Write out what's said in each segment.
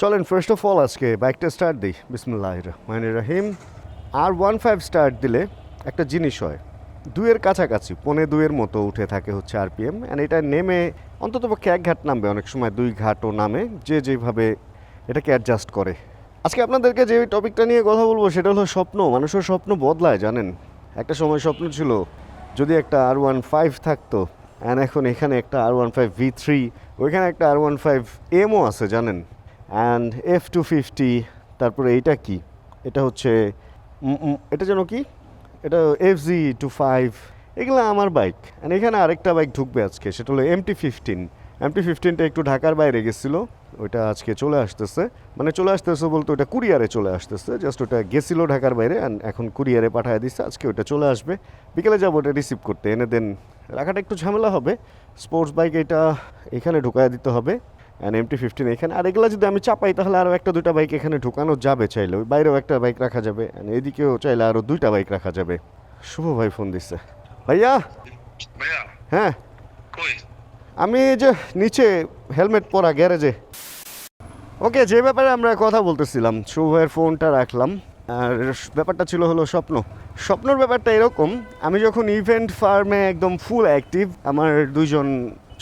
চলেন first of all আজকে বাইকটা স্টার্ট দিই। বিসমিল্লাহির রহমানির রহিম। R15 স্টার্ট দিলে একটা জিনিস হয়, দুইয়ের কাছাকাছি, 1.2-এর মতো উঠে থাকে হচ্ছে আরপিএম। অ্যান্ড এটা নেমে অন্ততপক্ষে এক ঘাট নামবে, অনেক সময় 2 ঘাটও নামে, যে যেভাবে এটাকে অ্যাডজাস্ট করে। আজকে আপনাদেরকে যে টপিকটা নিয়ে কথা বলবো সেটা হলো স্বপ্ন। মানুষের স্বপ্ন বদলায়, জানেন। একটা সময় স্বপ্ন ছিল যদি একটা R15 থাকতো, অ্যান্ড এখন এখানে একটা R15 V3, ওইখানে একটা R15 Mও আছে, জানেন। অ্যান্ড F250, তারপরে এইটা কি, এটা হচ্ছে এটা যেন কি, এটা FZ25। এগুলো আমার বাইক। অ্যান্ড এখানে আরেকটা বাইক ঢুকবে আজকে, সেটা হলো MT-15। MT-15টা একটু ঢাকার বাইরে গেছিলো, ওইটা আজকে চলে আসতেছে। মানে চলে আসতেছে বলতে ওটা কুরিয়ারে চলে আসতেছে, জাস্ট ওটা গেছিলো ঢাকার বাইরে, অ্যান্ড এখন কুরিয়ারে পাঠিয়ে দিচ্ছে। আজকে ওটা চলে আসবে, বিকেলে যাবো ওটা রিসিভ করতে। এনে দেন রাখাটা একটু ঝামেলা হবে। স্পোর্টস বাইক এটা এখানে ঢুকায় দিতে হবে, অ্যান্ড MT-15 এখানে। আর এগুলো যদি আমি চাপাই তাহলে আরও একটা দুটা বাইক এখানে ঢুকানো যাবে চাইলে, ওই বাইরেও একটা বাইক রাখা যাবে, অ্যান্ড এদিকেও চাইলে আরও 2টা বাইক রাখা যাবে। শুভ ভাই ফোন দিচ্ছে। ভাইয়া। ভাইয়া হ্যাঁ, কই? আমি এই যে নিচে হেলমেট পরা গ্যারেজে। ওকে, যে ব্যাপারে আমরা কথা বলতেছিলাম, শুভ ভাইয়ের ফোনটা রাখলাম। আর ব্যাপারটা ছিল হলো স্বপ্নর ব্যাপারটা এরকম, আমি যখন ইভেন্ট ফার্মে একদম ফুল অ্যাক্টিভ, আমার 2জন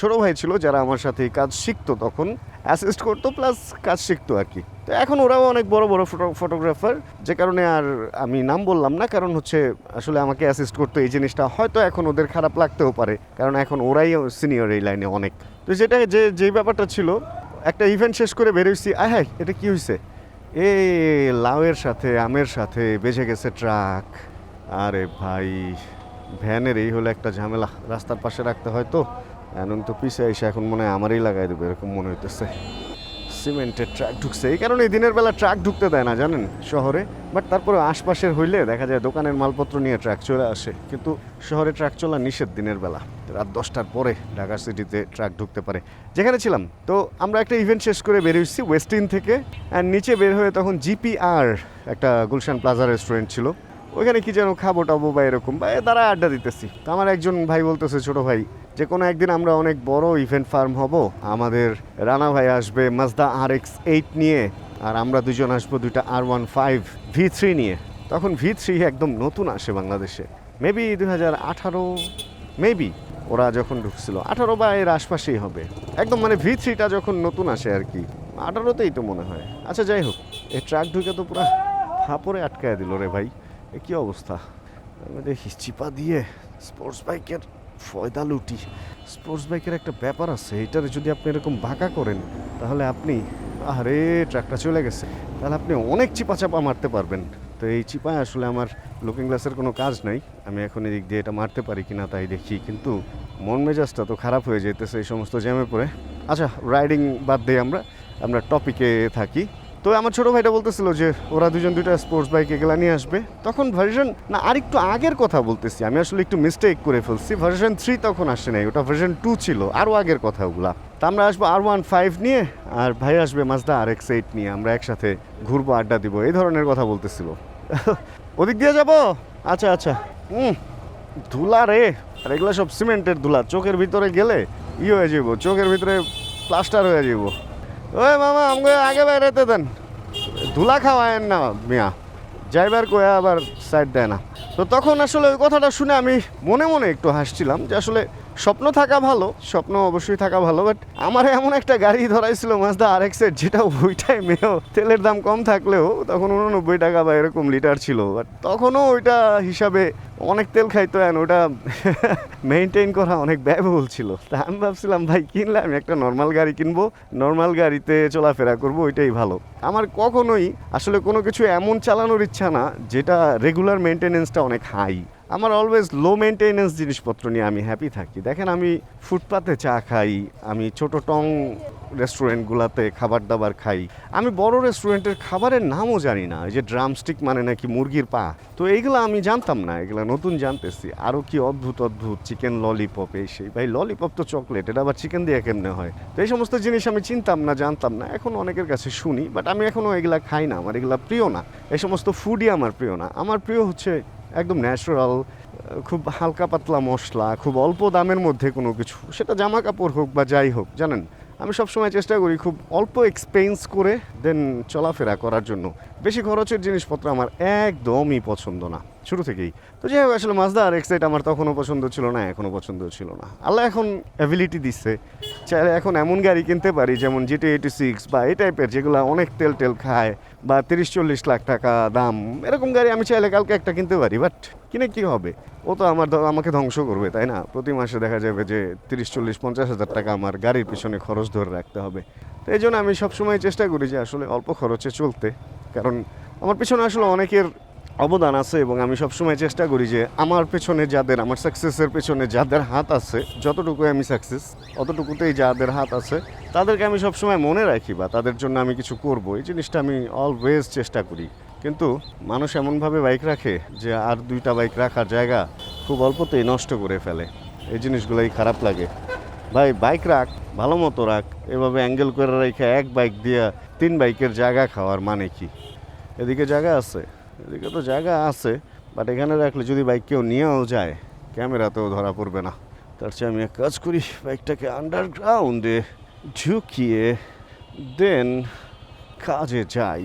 ছোটো ভাই ছিল যারা আমার সাথে কাজ শিখতো, তখন অ্যাসিস্ট করতো প্লাস কাজ শিখতো আর কি। তো এখন ওরাও অনেক বড় বড় ফটোগ্রাফার, যে কারণে আর আমি নাম বললাম না, কারণ হচ্ছে আসলে আমাকে অ্যাসিস্ট করতো। এই জিনিসটা হয়তো এখন ওদের খারাপ লাগতেও পারে, কারণ এখন ওরাই সিনিয়র এই লাইনে অনেক। তো যেই ব্যাপারটা ছিল, একটা ইভেন্ট শেষ করে বেরোইছি, হ্যাঁ এটা কি হয়েছে, এ লাউয়ের সাথে আমের সাথে বেজে গেছে ট্রাক। আরে ভাই, ভ্যানের এই হলো একটা ঝামেলা, রাস্তার পাশে রাখতে হয় তো। এখন তো পিছে এসে এখন মনে হয় আমারই লাগাই দেবে এরকম মনে হইতেছে। সিমেন্টের ট্রাক ঢুকছে, এই কারণে দিনের বেলা ট্রাক ঢুকতে দেয় না, জানেন, শহরে। বাট তারপরে আশপাশের হইলে দেখা যায় দোকানের মালপত্র নিয়ে ট্রাক চলে আসে, কিন্তু শহরে ট্রাক চলা নিষেধ দিনের বেলা। রাত 10টার পরে ঢাকা সিটিতে ট্রাক ঢুকতে পারে। যেখানে ছিলাম, তো আমরা একটা ইভেন্ট শেষ করে বেরিয়েছি ওয়েস্টিন থেকে, অ্যান্ড নিচে বের হয়ে তখন GPR, একটা গুলশান প্লাজা রেস্টুরেন্ট ছিল, ওইখানে কি যেন খাবো টাবো বা এরকম, বা দ্বারা আড্ডা দিতেছি। তো আমার একজন ভাই বলতেছে, ছোটো ভাই, যে কোনো একদিন আমরা অনেক বড় ইভেন্ট ফার্ম হব, আমাদের রানা ভাই আসবে Mazda RX-8 নিয়ে, আর আমরা 2জন আসবো 2টা R15 V3 নিয়ে। তখন V3 একদম নতুন আসে বাংলাদেশে, মেবি 2018, মেবি ওরা যখন ঢুকছিল 18 বা এর আশপাশেই হবে একদম, মানে V3টা যখন নতুন আসে আর কি, 18তেই তো মনে হয়। আচ্ছা যাই হোক, এই ট্রাক ঢুকে তো পুরো ফাপড়ে আটকায় দিল রে ভাই, এ কী অবস্থা। আমি দেখি চিপা দিয়ে স্পোর্টস বাইকের ফয়দা লুটি। স্পোর্টস বাইকের একটা ব্যাপার আছে, এটার যদি আপনি এরকম বাঁকা করেন তাহলে আপনি, আরে ট্রাকটা চলে গেছে, তাহলে আপনি অনেক চিপা চাপা মারতে পারবেন। তো এই চিপায় আসলে আমার লুকিং গ্লাসের কোনো কাজ নাই, আমি এখন এদিক দিয়ে এটা মারতে পারি কিনা তাই দেখি, কিন্তু মন মেজাজটা তো খারাপ হয়ে যেতেছে এই সমস্ত জ্যামে পড়ে। আচ্ছা, রাইডিং বাদ দিয়ে আমরা টপিকে থাকি। তো আমার ছোটো ভাইটা বলতেছিল যে ওরা 2জন 2টা স্পোর্টস বাইক এগুলা নিয়ে আসবে। তখন ভার্সন না, আরেকটু আগের কথা বলতেছি আমি, আসলে একটু মিস্টেক করে ফেলছি। ভার্সন 3 তখন আসে নাই, ওটা ভার্সন 2 ছিল, আরও আগের কথা ওগুলা। তা আমরা আসবো R15 নিয়ে, আর ভাই আসবে Mazda RX-8 নিয়ে, আমরা একসাথে ঘুরবো, আড্ডা দিব, এই ধরনের কথা বলতেছিল। ওদিক দিয়ে যাব। আচ্ছা আচ্ছা। ধুলা রে, আর এগুলো সব সিমেন্টের ধুলা, চোখের ভিতরে গেলে হয়ে যাব, চোখের ভিতরে প্লাস্টার হয়ে যাব। ওই মামা আমাকে আগে বেরোতে দেন, ধুলা খাওয়ায়েন না মিয়া, যাইবার কয়া আবার সাইড দেয় না। তো তখন আসলে ওই কথাটা শুনে আমি মনে মনে একটু হাসছিলাম, যে আসলে স্বপ্ন থাকা ভালো, স্বপ্ন অবশ্যই থাকা ভালো, বাট আমার এমন একটা গাড়ি ধরাইছিল Mazda RX-8, যেটা ওই টাইমেও তেলের দাম কম থাকলেও তখন 89 টাকা বা এরকম লিটার ছিল, বাট তখনও ওইটা হিসাবে অনেক তেল খাইতো, ওটা মেনটেন করা অনেক ব্যয়বহুল ছিল। তা আমি ভাবছিলাম ভাই কিনলে আমি একটা নর্মাল গাড়ি কিনবো, নর্মাল গাড়িতে চলাফেরা করবো, ওইটাই ভালো। আমার কখনোই আসলে কোনো কিছু এমন চালানোর ইচ্ছা না যেটা রেগুলার মেনটেনেন্সটা অনেক হাই। আমার অলওয়েজ লো মেনটেনেন্স জিনিসপত্র নিয়ে আমি হ্যাপি থাকি। দেখেন, আমি ফুটপাতে চা খাই, আমি ছোট টং রেস্টুরেন্টগুলোতে খাবার দাবার খাই, আমি বড় রেস্টুরেন্টের খাবারের নামও জানি না। এই যে ড্রামস্টিক মানে নাকি মুরগির পা, তো এইগুলো আমি জানতাম না, এগুলো নতুন জানতেছি। আরও কি অদ্ভুত অদ্ভুত চিকেন ললিপপ, এই সেই, ভাই ললিপপ তো চকলেট, এটা আবার চিকেন দিয়ে কেমনে হয়? তো এই সমস্ত জিনিস আমি চিনতাম না, জানতাম না, এখন অনেকের কাছে শুনি, বাট আমি এখনও এগুলা খাই না, আমার এগুলা প্রিয় না। এই সমস্ত ফুডই আমার প্রিয় না। আমার প্রিয় হচ্ছে একদম ন্যাচারাল, খুব হালকা পাতলা মশলা, খুব অল্প দামের মধ্যে কোনো কিছু, সেটা জামা কাপড় হোক বা যাই হোক, জানেন আমি সবসময় চেষ্টা করি খুব অল্প এক্সপেন্স করে দেন চলাফেরা করার জন্য। বেশি খরচের জিনিসপত্র আমার একদমই পছন্দ না শুরু থেকেই। তো যাই হোক, আসলে মাজদা আর এক্সাইট আমার তখনও পছন্দ ছিল না, এখনও পছন্দ ছিল না। আল্লাহ এখন অ্যাবিলিটি দিচ্ছে, চাইলে এখন এমন গাড়ি কিনতে পারি যেমন GT86 বা এই টাইপের, যেগুলো অনেক তেল টেল খায় বা 30-40 লাখ টাকা দাম, এরকম গাড়ি আমি চাইলে কালকে একটা কিনতে পারি। বাট কিনে কী হবে? ও তো আমাকে ধ্বংস করবে, তাই না? প্রতি মাসে দেখা যাবে যে 30-40-50 হাজার টাকা আমার গাড়ির পিছনে খরচ ধরে রাখতে হবে। তো এই জন্য আমি সবসময় চেষ্টা করি যে আসলে অল্প খরচে চলতে, কারণ আমার পিছনে আসলে অনেকের অবদান আছে এবং আমি সবসময় চেষ্টা করি যে আমার পেছনে যাদের, আমার সাকসেসের পেছনে যাদের হাত আছে, যতটুকু আমি সাকসেস অতটুকুতেই যাদের হাত আছে তাদেরকে আমি সবসময় মনে রাখি বা তাদের জন্য আমি কিছু করব, এই জিনিসটা আমি অলওয়েজ চেষ্টা করি। কিন্তু মানুষ এমনভাবে বাইক রাখে যে আর 2টা বাইক রাখার জায়গা খুব অল্পতেই নষ্ট করে ফেলে। এই জিনিসগুলোই খারাপ লাগে। ভাই বাইক রাখ, ভালো মতো রাখ, এভাবে অ্যাঙ্গেল করে রেখে এক বাইক দিয়ে 3 বাইকের জায়গা খাওয়ার মানে কি? এদিকে জায়গা আছে, এদিকে তো জায়গা আছে, বাট এখানে রাখলে যদি বাইক কেউ নিয়েও যায় ক্যামেরাতেও ধরা পড়বে না। তার চেয়ে আমি এক কাজ করি, বাইকটাকে আন্ডারগ্রাউন্ডে ঢুকিয়ে দেন কাজে যাই।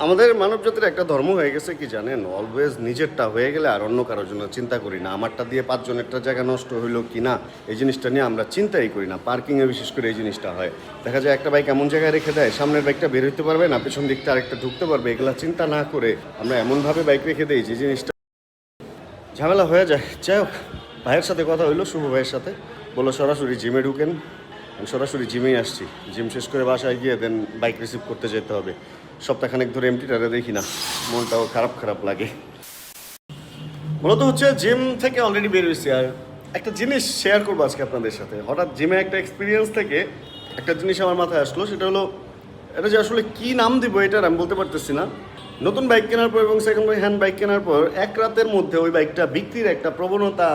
আমাদের মানবজাতির একটা ধর্ম হয়ে গেছে কি জানেন, অলওয়েজ নিজেরটা হয়ে গেলে আর অন্য কারোর জন্য চিন্তা করি না। আমারটা দিয়ে 5 জনেরটা জায়গা নষ্ট হইলো কি না, এই জিনিসটা নিয়ে আমরা চিন্তাই করি না। পার্কিংয়ে বিশেষ করে এই জিনিসটা হয়। দেখা যায় একটা বাইক এমন জায়গায় রেখে দেয়, সামনের বাইকটা বের হইতে পারবে না, পেছন দিকটা আরেকটা ঢুকতে পারবে, এগুলা চিন্তা না করে আমরা এমনভাবে বাইক রেখে দিই যে জিনিসটা ঝামেলা হয়ে যায়। যাই হোক, ভাইয়ের সাথে কথা হইলো, শুভ ভাইয়ের সাথে, বললো সরাসরি জিমে ঢুকেন। আমি সরাসরি জিমেই আসছি। জিম শেষ করে বাসায় গিয়ে দেন বাইক রিসিভ করতে যেতে হবে। সপ্তাহখানেক ধরে এমটিটারে দেখি না, মনটাও খারাপ খারাপ লাগে। মূলত হচ্ছে জিম থেকে অলরেডি বের হয়েছি, আর একটা জিনিস শেয়ার করবো আজকে আপনাদের সাথে। হঠাৎ জিমে একটা এক্সপিরিয়েন্স থেকে একটা জিনিস আমার মাথায় আসলো, সেটা হলো এটা যে আসলে কী নাম দিব এটার আমি বলতে পারতেছি না। নতুন বাইক কেনার পর এবং সেকেন্ড হ্যান্ড বাইক কেনার পর এক রাতের মধ্যে ওই বাইকটা বিক্রির একটা প্রবণতা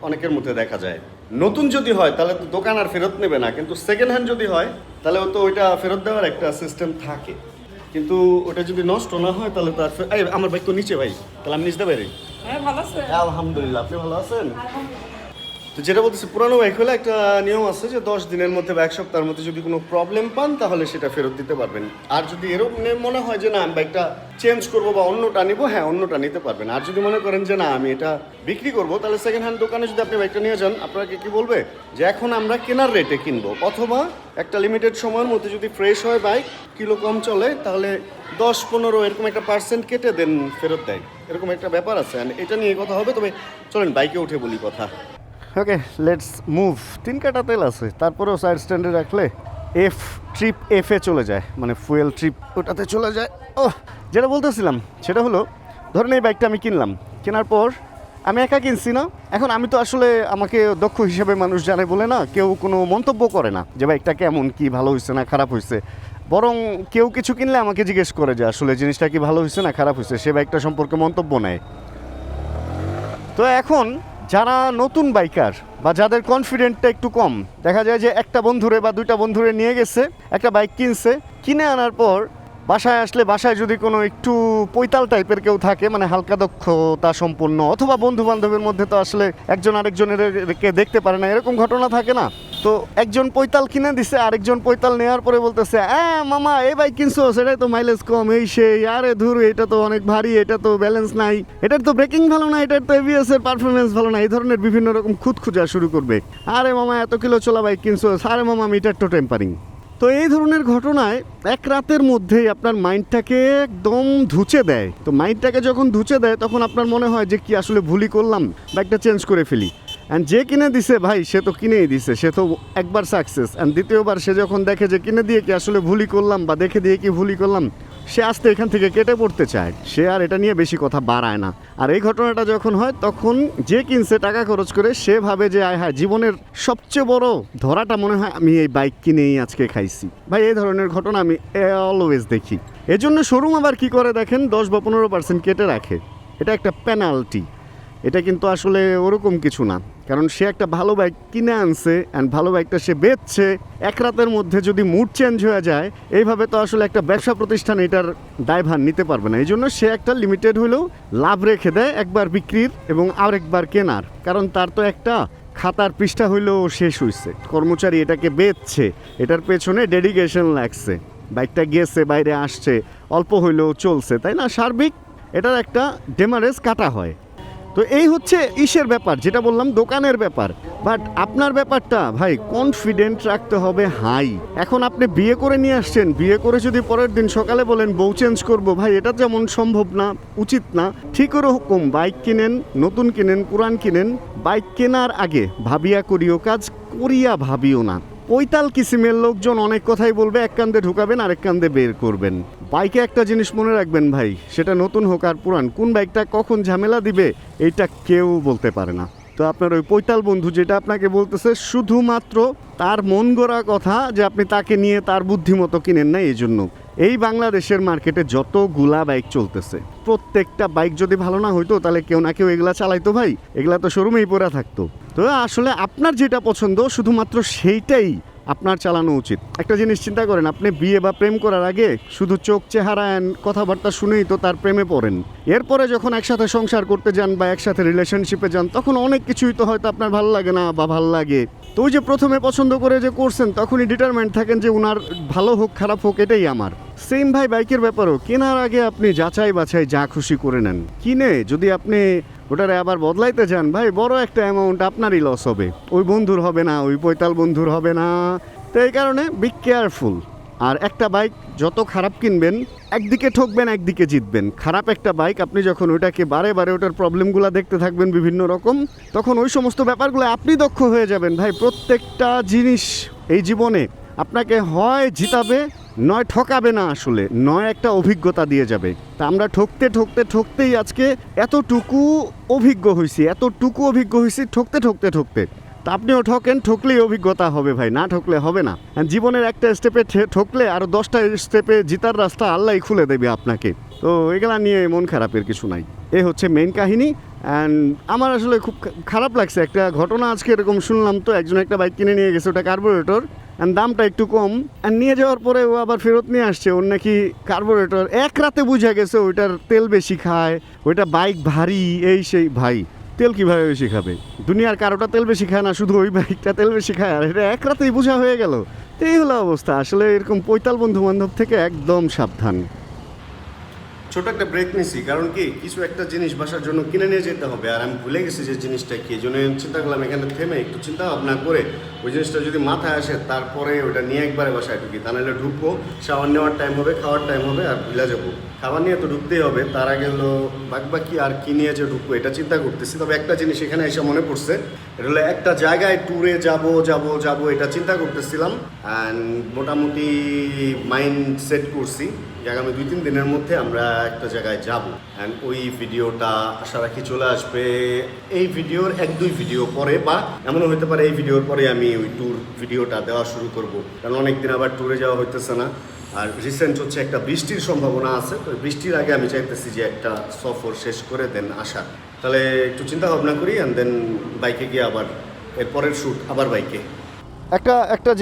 অনেকের মধ্যে দেখা যায়। নতুন যদি হয় তাহলে তো দোকান আর ফেরত নেবে না, কিন্তু সেকেন্ড হ্যান্ড যদি হয় তাহলে তো ওইটা ফেরত দেওয়ার একটা সিস্টেম থাকে। কিন্তু ওটা যদি নষ্ট না হয় তাহলে তো আর আমার বাইক তো নিচে ভাই, তাহলে আমি নিচে পারি। হ্যাঁ ভালো আছেন? আলহামদুলিল্লাহ, আপনি ভালো আছেন? তো যেটা বলতেছি, পুরানো বাইক হলে একটা নিয়ম আছে যে 10 দিনের মধ্যে বা 1 সপ্তাহের মধ্যে যদি কোনো প্রবলেম পান তাহলে সেটা ফেরত দিতে পারবেন। আর যদি এরকম মনে হয় যে না আমি বাইকটা চেঞ্জ করবো বা অন্যটা নিবো, হ্যাঁ অন্যটা নিতে পারবেন। আর যদি মনে করেন যে না আমি এটা বিক্রি করবো, তাহলে সেকেন্ড হ্যান্ড দোকানে যদি আপনি বাইকটা নিয়ে যান, আপনাকে কি বলবে যে এখন আমরা কেনার রেটে কিনবো, অথবা একটা লিমিটেড সময়ের মধ্যে যদি ফ্রেশ হয় বাইক, কিলো কম চলে, তাহলে 10-15 এরকম একটা % কেটে দেন ফেরত দেয়। এরকম একটা ব্যাপার আছে, এটা নিয়ে কথা হবে। তবে চলেন বাইকে উঠে বলি কথা। ওকে, লেটস মুভ। 3 কাটা তেল আছে, তারপরেও সাইড স্ট্যান্ডে রাখলে এফে চলে যায়, মানে ফুয়েল ট্রিপ ওটাতে চলে যায়। ও যেটা বলতেছিলাম সেটা হলো, ধরুন এই বাইকটা আমি কিনলাম, কেনার পর আমি একা কিনছি না, এখন আমি তো আসলে আমাকে দক্ষ হিসেবে মানুষ জানে বলে না কেউ কোনো মন্তব্য করে না যে বাইকটা কেমন, কি ভালো হয়েছে না খারাপ হয়েছে। বরং কেউ কিছু কিনলে আমাকে জিজ্ঞেস করে যে আসলে জিনিসটা কি ভালো হয়েছে না খারাপ হয়েছে, সে বাইকটা সম্পর্কে মন্তব্য নেয়। তো এখন যারা নতুন বাইকার বা যাদের কনফিডেন্টটা একটু কম, দেখা যায় যে একটা বন্ধুরে বা 2টা বন্ধুরে নিয়ে গেছে, একটা বাইক কিনছে, কিনে আনার পর বাসায় আসলে বাসায় যদি কোনো একটু পৈতাল টাইপের কেউ থাকে, মানে হালকা দক্ষতা সম্পন্ন, অথবা বন্ধু বান্ধবের মধ্যে তো আসলে একজন আরেকজনেরকে দেখতে পারে না, এরকম ঘটনা থাকে না। তো একজন পৈতাল কিনে দিছে, আরেকজন পৈতাল নেওয়ার পরে বলতেছে মামা এই বাইক কিনছো, সেটাই তো মাইলেজ কম, এই সেই, আরে ধুর এটা তো অনেক ভারী, এটা তো ব্যালেন্স নাই, এটার তো ব্রেকিং ভালো না, এটার তো এবিএস এর পারফরমেন্স ভালো না, এই ধরনের বিভিন্ন রকম খুঁজা শুরু করবে। আরে মামা এত কিলো চলা বাইক কিনছো, আরে মামা মিটার তো টেম্পারিং। তো এই ধরনের ঘটনায় এক রাতের মধ্যেই আপনার মাইন্ডটাকে একদম ধুচে দেয়। তো মাইন্ডটাকে যখন ধুচে দেয় তখন আপনার মনে হয় যে কি আসলে ভুলই করলাম, বাইকটা চেঞ্জ করে ফেলি। অ্যান্ড যে কিনে দিছে ভাই, সে তো কিনেই দিছে, সে তো একবার সাকসেস। অ্যান্ড দ্বিতীয়বার সে যখন দেখে যে কিনে দিয়ে কি আসলে ভুলই করলাম বা দেখে দিয়ে কি ভুলই করলাম, সে আস্তে এখান থেকে কেটে পড়তে চায়, সে আর এটা নিয়ে বেশি কথা বাড়ায় না। আর এই ঘটনাটা যখন হয় তখন যে কিনছে টাকা খরচ করে, সে ভাবে যে হ্যাঁ জীবনের সবচেয়ে বড় ধরাটা মনে হয় আমি এই বাইক কিনেই আজকে খাইছি। ভাই এই ধরনের ঘটনা আমি অলওয়েজ দেখি। এজন্য শোরুম আবার কি করে দেখেন, 10 বা 15% কেটে রাখে। এটা একটা পেনাল্টি। এটা কিন্তু আসলে ওরকম কিছু না, কারণ সে একটা ভালো বাইক কিনে আনছে অ্যান্ড ভালো বাইকটা সে বেচছে। এক রাতের মধ্যে যদি মুড চেঞ্জ হয়ে যায়, এইভাবে তো আসলে একটা ব্যবসা প্রতিষ্ঠান এটার দায়ভার নিতে পারবে না। এই জন্য সে একটা লিমিটেড হলেও লাভ রেখে দেয় একবার বিক্রির এবং আরেকবার কেনার, কারণ তার তো একটা খাতার পৃষ্ঠা হইলেও শেষ হইছে। কর্মচারী এটাকে বেচছে, এটার পেছনে ডেডিকেশন লাগছে, বাইকটা গেছে, বাইরে আসছে, অল্প হইলেও চলছে, তাই না? সার্বিক এটার একটা ডেমারেজ কাটা হয়। তো এই হচ্ছে ইসের ব্যাপার, যেটা বললাম দোকানের ব্যাপার। বাট আপনার ব্যাপারটা ভাই কনফিডেন্ট রাখতে হবে হাই। এখন আপনি বিয়ে করে নিয়ে আসছেন, বিয়ে করে যদি পরের দিন সকালে বলেন বউ চেঞ্জ করবো, ভাই এটা যেমন সম্ভব না, উচিত না। ঠিক ওরকম বাইক কিনেন, নতুন কিনেন, পুরান কিনেন, বাইক কেনার আগে ভাবিয়া করিও কাজ, করিয়া ভাবিও না। পৈতাল কিসিমের লোকজন অনেক কথাই বলবে, এক কান্দে ঢুকাবেন আরেক কান্দে বের করবেন। বাইকে একটা জিনিস মনে রাখবেন ভাই, সেটা নতুন হোক আর পুরান, কোন বাইকটা কখন ঝামেলা দিবে এইটা কেউ বলতে পারে না। তো আপনার ওই পৈতাল বন্ধু যেটা আপনাকে বলতেছে, শুধুমাত্র তার মন গড়া কথা যে আপনি তাকে নিয়ে তার বুদ্ধিমতো কিনেন না। এই জন্য এই বাংলাদেশের মার্কেটে যতগুলা বাইক চলতেছে, প্রত্যেকটা বাইক যদি ভালো না হইতো তাহলে কেউ না কেউ এগুলা চালাইতো ভাই, এগুলা তো শোরুমেই পড়ে থাকতো। তো আসলে আপনার যেটা পছন্দ শুধুমাত্র সেইটাই আপনার চালানো উচিত। একটা জিনিস চিন্তা করেন, আপনি বিয়ে বা প্রেম করার আগে শুধু চোখ, চেহারা কথাবার্তা শুনেই তো তার প্রেমে পড়েন। এরপরে যখন একসাথে সংসার করতে যান বা একসাথে রিলেশনশিপে যান, তখন অনেক কিছুই তো হয়তো আপনার ভালো লাগে না বা ভালো লাগে। তো ওই যে প্রথমে পছন্দ করে যে করছেন, তখনই ডিটারমেন্ট থাকেন যে উনার ভালো হোক খারাপ হোক এটাই আমার। সেম ভাই বাইকের ব্যাপারও, কেনার আগে আপনি যাচাই বাছাই যা খুশি করে নেন। কিনে যদি আপনি ওটারে আবার বদলাইতে যান, ভাই বড় একটা অ্যামাউন্ট আপনারই লস হবে, ওই বন্ধুর হবে না, ওই পৈতাল বন্ধুর হবে না। তো এই কারণে বি কেয়ারফুল। আর একটা বাইক যত খারাপ কিনবেন, একদিকে ঠকবেন একদিকে জিতবেন। খারাপ একটা বাইক আপনি যখন ওইটাকে বারে বারে ওটার প্রবলেমগুলো দেখতে থাকবেন বিভিন্ন রকম, তখন ওই সমস্ত ব্যাপারগুলো আপনি দক্ষ হয়ে যাবেন। ভাই প্রত্যেকটা জিনিস এই জীবনে আপনাকে হয় জিতাবে, নয় ঠকাবে না, আসলে নয় একটা অভিজ্ঞতা দিয়ে যাবে। তা আমরা ঠকতে ঠকতে ঠকতেই আজকে এতটুকু অভিজ্ঞ হয়েছি ঠকতে ঠকতে ঠকতে। তা আপনিও ঠকেন, ঠকলেই অভিজ্ঞতা হবে ভাই, না ঠকলে হবে না। জীবনের একটা স্টেপে ঠকলে আরও 10টা স্টেপে জিতার রাস্তা আল্লাহই খুলে দেবে আপনাকে। তো এগুলা নিয়ে মন খারাপের কিছু নাই, এ হচ্ছে মেইন কাহিনী। অ্যান্ড আমার আসলে খুব খারাপ লাগছে একটা ঘটনা আজকে এরকম শুনলাম। তো একজন একটা বাইক কিনে নিয়ে গেছে, ওটা কার্বোরেটর, অ্যান্ড দামটা একটু কম, অ্যান্ড নিয়ে যাওয়ার পরে ও আবার ফেরত নিয়ে আসছে। ওর নাকি কার্বোরেটর এক রাতে বুঝা গেছে ওইটার তেল বেশি খায়, ওইটা বাইক ভারী, এই সেই। ভাই তেল কীভাবে বেশি খাবে? দুনিয়ার কারোটা তেল বেশি খায় না, শুধু ওই বাইকটা তেল বেশি খায়, আর এটা এক রাতেই বোঝা হয়ে গেল। তো এই হলো অবস্থা। আসলে এরকম পৈতাল বন্ধু বান্ধব থেকে একদম সাবধান। ছোট একটা ব্রেক নিছি, কারণ কি কিছু একটা জিনিস বাসার জন্য কিনে নিয়ে যেতে হবে, আর আমি ভুলে গেছি যে জিনিসটা কি। এই জন্য চিন্তা করলাম এখানে থেমে একটু চিন্তা ভাবনা করে ওই জিনিসটা যদি মাথায় আসে তারপরে ওটা নিয়ে একবারে বাসায় ঢুকি। তা নাহলে ঢুকবো, শাওয়ার নেওয়ার টাইম হবে, খাওয়ার টাইম হবে, আর ভুলে যাবো। খাবার নিয়ে তো ঢুকতেই হবে, তার আগে হলো বাকি আর কি নিয়ে যে ঢুকবো এটা চিন্তা করতেছি। তবে একটা জিনিস এখানে এসে মনে পড়ছে, এটা হলো একটা জায়গায় ট্যুরে যাব এটা চিন্তা করতেছিলাম। অ্যান্ড মোটামুটি মাইন্ড সেট করছি যে আগামী 2-3 দিনের মধ্যে আমরা একটা জায়গায় যাব। অ্যান্ড ওই ভিডিওটা আশা রাখি চলে আসবে এই ভিডিওর 1-2 ভিডিও পরে, বা এমনও হতে পারে এই ভিডিওর পরে আমি ওই ট্যুর ভিডিওটা দেওয়া শুরু করব। কারণ অনেকদিন আবার ট্যুরে যাওয়া হইতেছে না, আর রিসেন্ট হচ্ছে একটা বৃষ্টির সম্ভাবনা আছে। তো বৃষ্টির আগে আমি চাইতেছি যে একটা সফর শেষ করে দেন আসা। তাহলে একটু চিন্তা ভাবনা করি, অ্যান্ড দেন বাইকে গিয়ে আবার এরপরের শ্যুট আবার বাইকে। একটা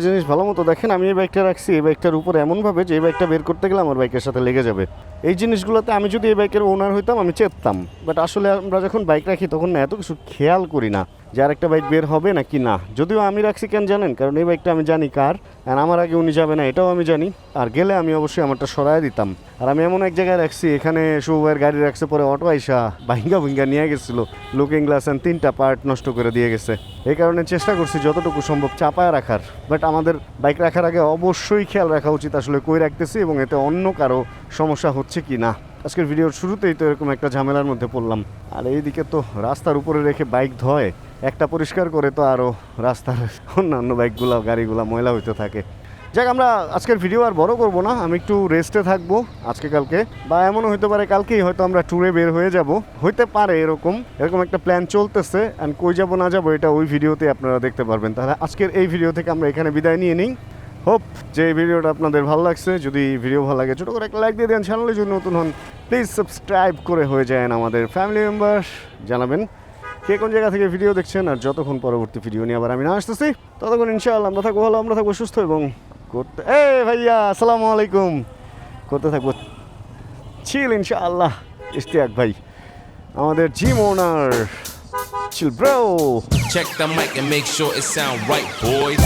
জিনিস ভালো মতো দেখেন, আমি এই বাইকটা রাখছি এই বাইকটার উপরে এমনভাবে যে এই বাইকটা বের করতে গেলে আমার বাইকের সাথে লেগে যাবে। এই জিনিসগুলোতে আমি যদি এই বাইকের ওনার হইতাম আমি চেতাম, বাট আসলে আমরা যখন বাইক রাখি তখন না এত কিছু খেয়াল করি না যে আরেকটা বাইক বের হবে না কি না। যদিও আমি রাখছি কেন জানেন, কারণ এই বাইকটা আমি জানি কার, আর আমার আগে উনি যাবে না এটাও আমি জানি। আর গেলে আমি অবশ্যই আমারটা সরাই দিতাম। আর আমি এমন এক জায়গায় রাখছি, এখানে শুভের গাড়ি রাখছে, পরে অটো আইসা ভাঙ্গা নিয়ে গেছিলো, লুকিং গ্লাস অ্যান্ড 3টা পার্ট নষ্ট করে দিয়ে গেছে। এই কারণে চেষ্টা করছি যতটুকু সম্ভব চাপায় রাখার। বাট আমাদের বাইক রাখার আগে অবশ্যই খেয়াল রাখা উচিত আসলে কই রাখতেছি এবং এতে অন্য কারো সমস্যা হচ্ছে কি না। আজকের ভিডিওর শুরুতেই তো এরকম একটা ঝামেলার মধ্যে পড়লাম। আর এইদিকে তো রাস্তার উপরে রেখে বাইক ধোয়, একটা পরিষ্কার করে তো আরও রাস্তার অন্যান্য বাইকগুলো গাড়িগুলো ময়লা হইতে থাকে। যাক, আমরা আজকের ভিডিও আর বড় করব না, আমি একটু রেস্টে থাকবো আজকে কালকে, বা এমনও হতে পারে কালকেই হয়তো আমরা ট্যুরে বের হয়ে যাব, হইতে পারে এরকম একটা প্ল্যান চলতেছে। অ্যান্ড কই যাবো না যাবো এটা ওই ভিডিওতে আপনারা দেখতে পারবেন। তাহলে আজকের এই ভিডিও থেকে আমরা এখানে বিদায় নিয়ে নিই। হোপ যে এই ভিডিওটা আপনাদের ভালো লাগছে। যদি ভিডিও ভালো লাগে ছোটো করে একটা লাইক দিয়ে দেন, চ্যানেলে যদি নতুন হন প্লিজ সাবস্ক্রাইব করে হয়ে যান আমাদের ফ্যামিলি মেম্বার। জানাবেন কে কোন জায়গা থেকে ভিডিও দেখছেন, আর যতক্ষণ পরবর্তী ভিডিও নিয়ে আবার আমি না আসতেছি ততক্ষণ ইনশাআল্লাহ আমরা থাকবো ভালো, আমরা থাকবো সুস্থ এবং করতে ভাইয়া আসসালামু আলাইকুম করতে থাকবো চিল ইনশাআল্লাহ। ইশতিয়াক ভাই আমাদের gym owner. chill bro. Check the mic and make sure it sound right, boys.